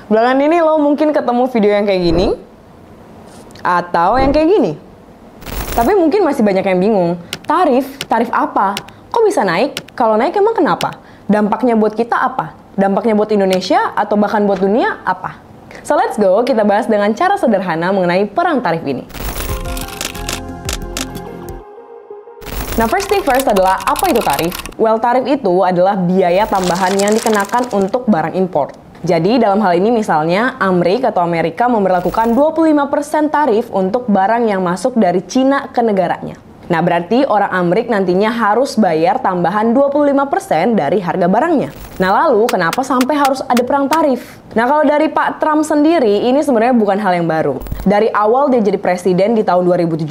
Belakangan ini lo mungkin ketemu video yang kayak gini, atau yang kayak gini. Tapi mungkin masih banyak yang bingung, tarif apa? Kok bisa naik? Kalau naik emang kenapa? Dampaknya buat kita apa? Dampaknya buat Indonesia atau bahkan buat dunia apa? So let's go, kita bahas dengan cara sederhana mengenai perang tarif ini. Nah, first thing first adalah apa itu tarif? Well, tarif itu adalah biaya tambahan yang dikenakan untuk barang impor. Jadi, dalam hal ini misalnya, Amerika memberlakukan 25% tarif untuk barang yang masuk dari Cina ke negaranya. Nah, berarti orang Amerika nantinya harus bayar tambahan 25% dari harga barangnya. Nah, lalu kenapa sampai harus ada perang tarif? Nah, kalau dari Pak Trump sendiri, ini sebenarnya bukan hal yang baru. Dari awal dia jadi presiden di tahun 2017,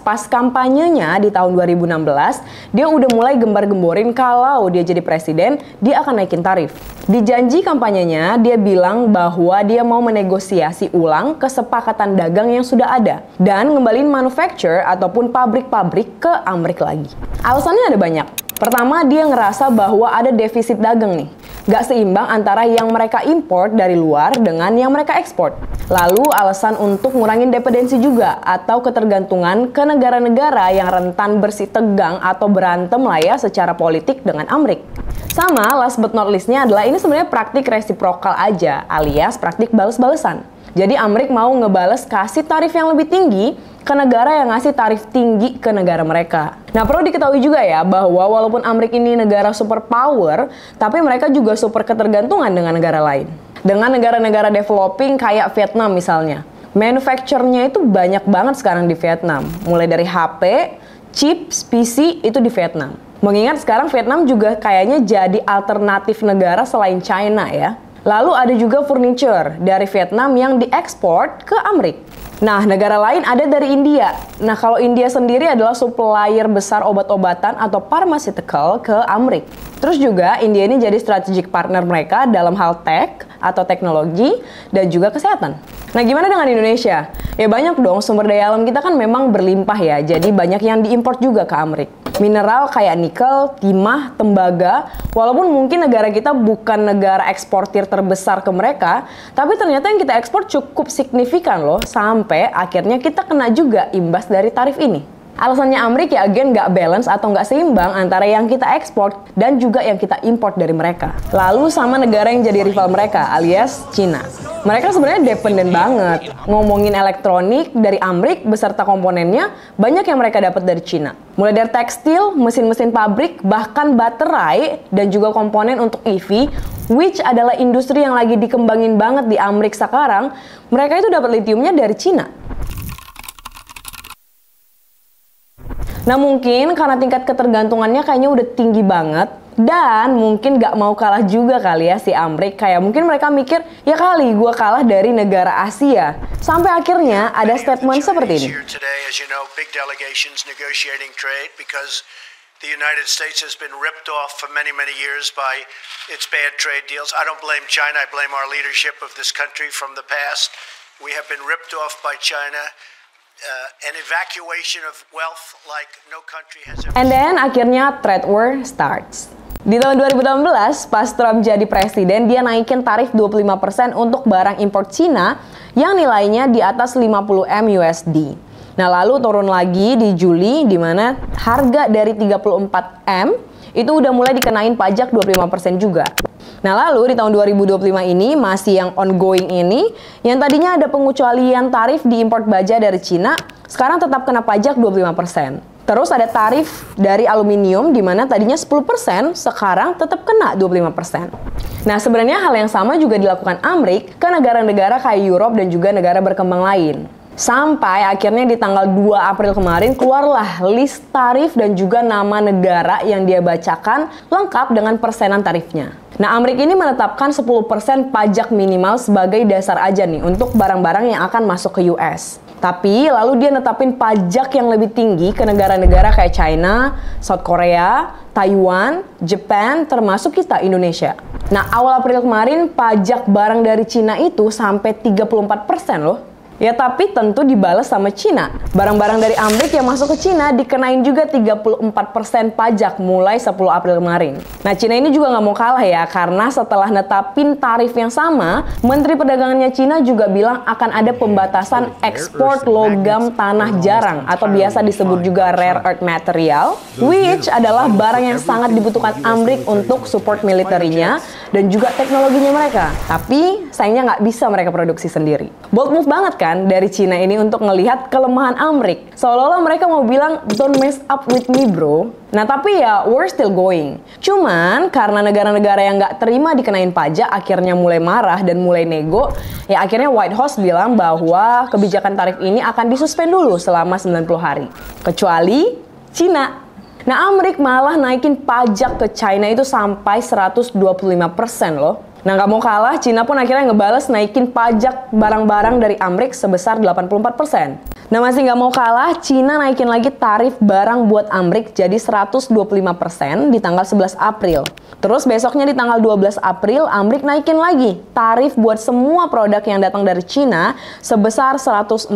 pas kampanyenya di tahun 2016, dia udah mulai gembar-gemborin kalau dia jadi presiden, dia akan naikin tarif. Di janji kampanyenya, dia bilang bahwa dia mau menegosiasi ulang kesepakatan dagang yang sudah ada dan ngembalin manufacture ataupun pabrik-pabrik ke Amerika lagi. Alasannya ada banyak. Pertama, dia ngerasa bahwa ada defisit dagang nih. Gak seimbang antara yang mereka import dari luar dengan yang mereka ekspor. Lalu alasan untuk ngurangin dependensi juga atau ketergantungan ke negara-negara yang rentan bersih tegang atau berantem lah ya secara politik dengan Amerika. Sama, last but not least-nya adalah ini sebenarnya praktik resiprokal aja, alias praktik bales-balesan. Jadi Amerika mau ngebales kasih tarif yang lebih tinggi ke negara yang ngasih tarif tinggi ke negara mereka. Nah, perlu diketahui juga ya bahwa walaupun Amerika ini negara superpower, tapi mereka juga super ketergantungan dengan negara lain. Dengan negara-negara developing kayak Vietnam misalnya. Manufacture-nya itu banyak banget sekarang di Vietnam. Mulai dari HP, chips, PC itu di Vietnam. Mengingat sekarang Vietnam juga kayaknya jadi alternatif negara selain China ya. Lalu ada juga furniture dari Vietnam yang diekspor ke Amerika. Nah, negara lain ada dari India. Nah, kalau India sendiri adalah supplier besar obat-obatan atau pharmaceutical ke Amerika. Terus juga India ini jadi strategic partner mereka dalam hal tech atau teknologi dan juga kesehatan. Nah, gimana dengan Indonesia? Ya banyak dong, sumber daya alam kita kan memang berlimpah ya, jadi banyak yang diimport juga ke Amerika. Mineral kayak nikel, timah, tembaga, walaupun mungkin negara kita bukan negara eksportir terbesar ke mereka, tapi ternyata yang kita ekspor cukup signifikan loh, sampai akhirnya kita kena juga imbas dari tarif ini. Alasannya Amerika ya again nggak balance atau nggak seimbang antara yang kita ekspor dan juga yang kita import dari mereka. Lalu sama negara yang jadi rival mereka alias Cina. Mereka sebenarnya dependen banget. Ngomongin elektronik dari Amerika beserta komponennya banyak yang mereka dapat dari Cina. Mulai dari tekstil, mesin-mesin pabrik, bahkan baterai dan juga komponen untuk EV, which adalah industri yang lagi dikembangin banget di Amerika sekarang. Mereka itu dapat litiumnya dari Cina. Nah, mungkin karena tingkat ketergantungannya kayaknya udah tinggi banget dan mungkin gak mau kalah juga kali ya si Amerika. Kayak mungkin mereka mikir, ya kali gue kalah dari negara Asia. Sampai akhirnya ada statement seperti ini. The United States has been ripped off for many, many years by its bad trade deals. I don't blame China. I blame our leadership of this country from the past. We have been ripped off by China. An evacuation of wealth like no country has ever. And then akhirnya trade war starts. Di tahun 2018, pas Trump jadi presiden, dia naikin tarif 25% untuk barang impor Cina yang nilainya di atas 50 M USD. Nah, lalu turun lagi di Juli, di mana harga dari 34 M itu udah mulai dikenain pajak 25% juga. Nah, lalu di tahun 2025 ini masih yang ongoing ini, yang tadinya ada pengecualian tarif di import baja dari Cina, sekarang tetap kena pajak 25%. Terus ada tarif dari aluminium di mana tadinya 10%, sekarang tetap kena 25%. Nah, sebenarnya hal yang sama juga dilakukan Amerika ke negara-negara kayak Europe dan juga negara berkembang lain. Sampai akhirnya di tanggal 2 April kemarin keluarlah list tarif dan juga nama negara yang dia bacakan lengkap dengan persenan tarifnya. Nah, Amerika ini menetapkan 10% pajak minimal sebagai dasar aja nih untuk barang-barang yang akan masuk ke US. Tapi lalu dia netapin pajak yang lebih tinggi ke negara-negara kayak China, South Korea, Taiwan, Jepang, termasuk kita Indonesia. Nah, awal April kemarin pajak barang dari Cina itu sampai 34% loh. Ya tapi tentu dibalas sama Cina. Barang-barang dari Amerika yang masuk ke Cina dikenain juga 34% pajak mulai 10 April kemarin. Nah Cina ini juga nggak mau kalah ya, karena setelah netapin tarif yang sama, Menteri Perdagangannya Cina juga bilang akan ada pembatasan ekspor logam tanah jarang atau biasa disebut juga rare earth material, which adalah barang yang sangat dibutuhkan Amerika untuk support militernya dan juga teknologinya mereka. Tapi sayangnya nggak bisa mereka produksi sendiri. Bold move banget kan dari Cina ini untuk ngelihat kelemahan Amerika. Seolah-olah mereka mau bilang, don't mess up with me bro. Nah tapi ya, we're still going. Cuman karena negara-negara yang nggak terima dikenain pajak akhirnya mulai marah dan mulai nego, ya akhirnya White House bilang bahwa kebijakan tarif ini akan disuspend dulu selama 90 hari. Kecuali Cina. Nah Amerika malah naikin pajak ke China itu sampai 125% loh. Nah nggak mau kalah, Cina pun akhirnya ngebales naikin pajak barang-barang dari Amerika sebesar 84%. Nah masih nggak mau kalah, Cina naikin lagi tarif barang buat Amerika jadi 125% di tanggal 11 April. Terus besoknya di tanggal 12 April, Amerika naikin lagi tarif buat semua produk yang datang dari Cina sebesar 145%.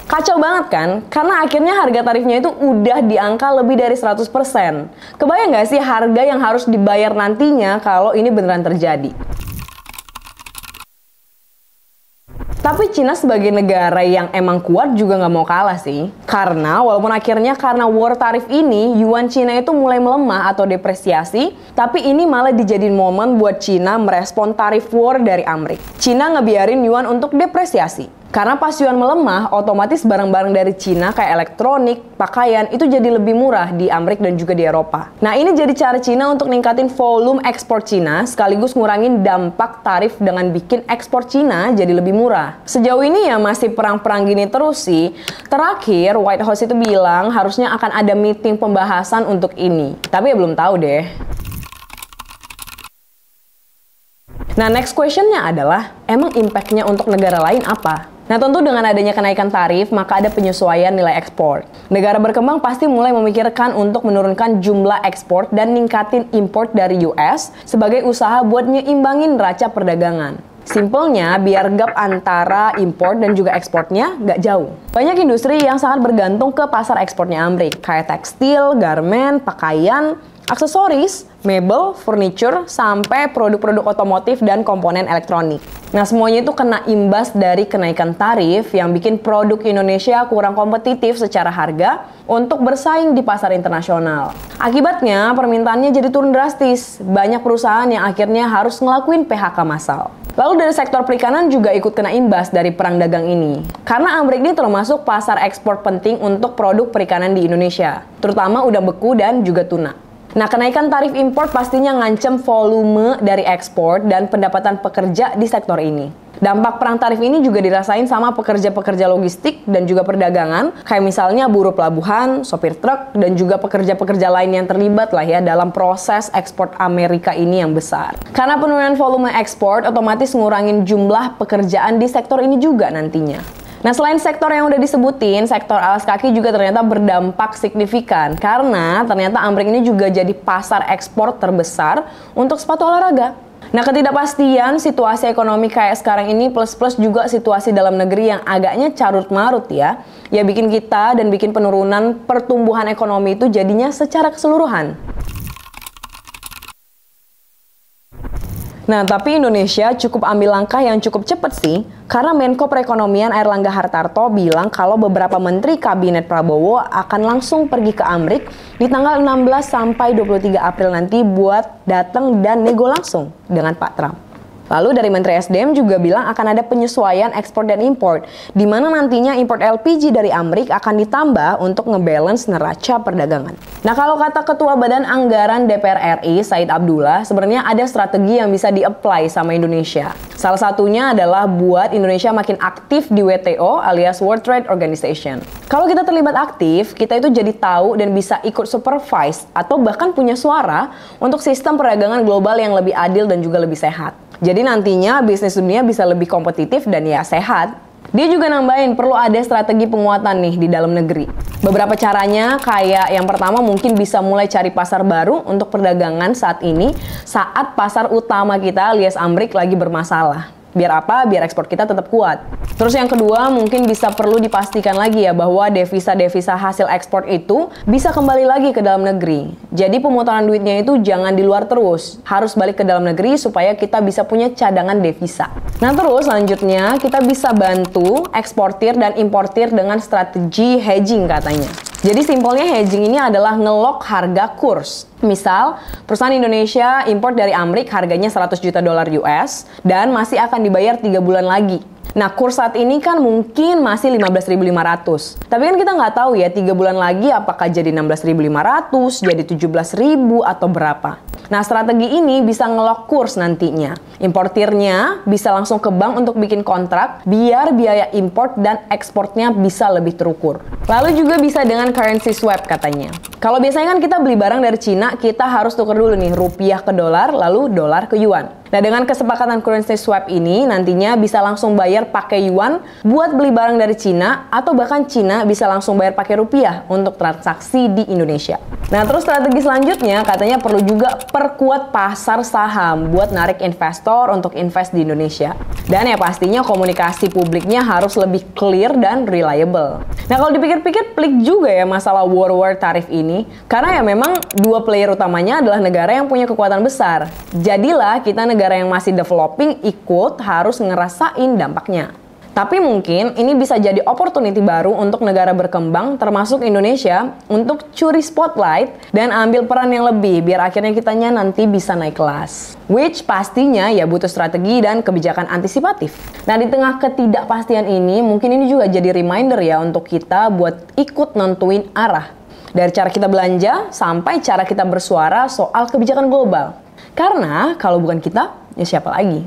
Kacau banget kan? Karena akhirnya harga tarifnya itu udah di angka lebih dari 100%. Kebayang nggak sih harga yang harus dibayar nantinya kalau ini beneran terjadi? Tapi Cina sebagai negara yang emang kuat juga nggak mau kalah sih. Karena walaupun akhirnya karena war tarif ini, yuan Cina itu mulai melemah atau depresiasi, tapi ini malah dijadiin momen buat Cina merespon tarif war dari Amerika. Cina ngebiarin yuan untuk depresiasi. Karena pas yuan melemah, otomatis barang-barang dari Cina kayak elektronik, pakaian itu jadi lebih murah di Amerika dan juga di Eropa. Nah ini jadi cara Cina untuk ningkatin volume ekspor Cina sekaligus ngurangin dampak tarif dengan bikin ekspor Cina jadi lebih murah. Sejauh ini ya masih perang-perang gini terus sih. Terakhir White House itu bilang harusnya akan ada meeting pembahasan untuk ini. Tapi ya belum tahu deh. Nah next questionnya adalah, emang impact-nya untuk negara lain apa? Nah tentu dengan adanya kenaikan tarif, maka ada penyesuaian nilai ekspor. Negara berkembang pasti mulai memikirkan untuk menurunkan jumlah ekspor dan ningkatin import dari US sebagai usaha buat nyeimbangin neraca perdagangan. Simpelnya, biar gap antara import dan juga ekspornya nggak jauh. Banyak industri yang sangat bergantung ke pasar ekspornya Amerika, kayak tekstil, garmen, pakaian, aksesoris, mebel, furniture, sampai produk-produk otomotif dan komponen elektronik. Nah, semuanya itu kena imbas dari kenaikan tarif yang bikin produk Indonesia kurang kompetitif secara harga untuk bersaing di pasar internasional. Akibatnya, permintaannya jadi turun drastis. Banyak perusahaan yang akhirnya harus ngelakuin PHK massal. Lalu dari sektor perikanan juga ikut kena imbas dari perang dagang ini. Karena Amerika ini termasuk pasar ekspor penting untuk produk perikanan di Indonesia, terutama udang beku dan juga tuna. Nah, kenaikan tarif impor pastinya ngancem volume dari ekspor dan pendapatan pekerja di sektor ini. Dampak perang tarif ini juga dirasain sama pekerja-pekerja logistik dan juga perdagangan, kayak misalnya buruh pelabuhan, sopir truk, dan juga pekerja-pekerja lain yang terlibat lah ya dalam proses ekspor Amerika ini yang besar. Karena penurunan volume ekspor otomatis ngurangin jumlah pekerjaan di sektor ini juga nantinya. Nah, selain sektor yang udah disebutin, sektor alas kaki juga ternyata berdampak signifikan karena ternyata Amerika ini juga jadi pasar ekspor terbesar untuk sepatu olahraga. Nah, ketidakpastian situasi ekonomi kayak sekarang ini plus-plus juga situasi dalam negeri yang agaknya carut-marut ya bikin kita dan bikin penurunan pertumbuhan ekonomi itu jadinya secara keseluruhan. Nah, tapi Indonesia cukup ambil langkah yang cukup cepat sih, karena Menko Perekonomian Airlangga Hartarto bilang kalau beberapa menteri kabinet Prabowo akan langsung pergi ke Amerika di tanggal 16 sampai 23 April nanti buat datang dan nego langsung dengan Pak Trump. Lalu dari Menteri SDM juga bilang akan ada penyesuaian ekspor dan import, di mana nantinya import LPG dari Amerika akan ditambah untuk ngebalance neraca perdagangan. Nah, kalau kata Ketua Badan Anggaran DPR RI, Said Abdullah, sebenarnya ada strategi yang bisa di-apply sama Indonesia. Salah satunya adalah buat Indonesia makin aktif di WTO alias World Trade Organization. Kalau kita terlibat aktif, kita itu jadi tahu dan bisa ikut supervise atau bahkan punya suara untuk sistem perdagangan global yang lebih adil dan juga lebih sehat. Jadi nantinya bisnis dunia bisa lebih kompetitif dan ya sehat. Dia juga nambahin perlu ada strategi penguatan nih di dalam negeri. Beberapa caranya kayak yang pertama mungkin bisa mulai cari pasar baru untuk perdagangan saat ini saat pasar utama kita alias Amerika lagi bermasalah. Biar apa? Biar ekspor kita tetap kuat. Terus yang kedua, mungkin bisa perlu dipastikan lagi ya bahwa devisa-devisa hasil ekspor itu bisa kembali lagi ke dalam negeri. Jadi pemutaran duitnya itu jangan di luar terus, harus balik ke dalam negeri supaya kita bisa punya cadangan devisa. Nah terus selanjutnya kita bisa bantu eksportir dan importir dengan strategi hedging katanya. Jadi simpelnya hedging ini adalah ngelok harga kurs. Misal, perusahaan Indonesia import dari Amerika harganya 100 juta dolar US dan masih akan dibayar 3 bulan lagi. Nah, kurs saat ini kan mungkin masih 15.500. Tapi kan kita nggak tahu ya, 3 bulan lagi apakah jadi 16.500, jadi 17.000 atau berapa. Nah, strategi ini bisa ngelok kurs nantinya. Importirnya bisa langsung ke bank untuk bikin kontrak biar biaya import dan ekspornya bisa lebih terukur. Lalu juga bisa dengan currency swap katanya. Kalau biasanya kan kita beli barang dari Cina, kita harus tukar dulu nih rupiah ke dolar, lalu dolar ke yuan. Nah, dengan kesepakatan currency swap ini nantinya bisa langsung bayar pakai yuan buat beli barang dari Cina, atau bahkan Cina bisa langsung bayar pakai rupiah untuk transaksi di Indonesia. Nah, terus strategi selanjutnya katanya perlu juga perkuat pasar saham buat narik investor untuk invest di Indonesia. Dan ya pastinya komunikasi publiknya harus lebih clear dan reliable. Nah, kalau dipikir-pikir pelik juga ya masalah war tarif ini, karena ya memang dua player utamanya adalah negara yang punya kekuatan besar. Jadilah kita negara yang masih developing ikut harus ngerasain dampaknya. Tapi mungkin ini bisa jadi opportunity baru untuk negara berkembang termasuk Indonesia untuk curi spotlight dan ambil peran yang lebih biar akhirnya kitanya nanti bisa naik kelas. Which pastinya ya butuh strategi dan kebijakan antisipatif. Nah, di tengah ketidakpastian ini mungkin ini juga jadi reminder ya untuk kita buat ikut nentuin arah. Dari cara kita belanja sampai cara kita bersuara soal kebijakan global. Karena kalau bukan kita, ya siapa lagi?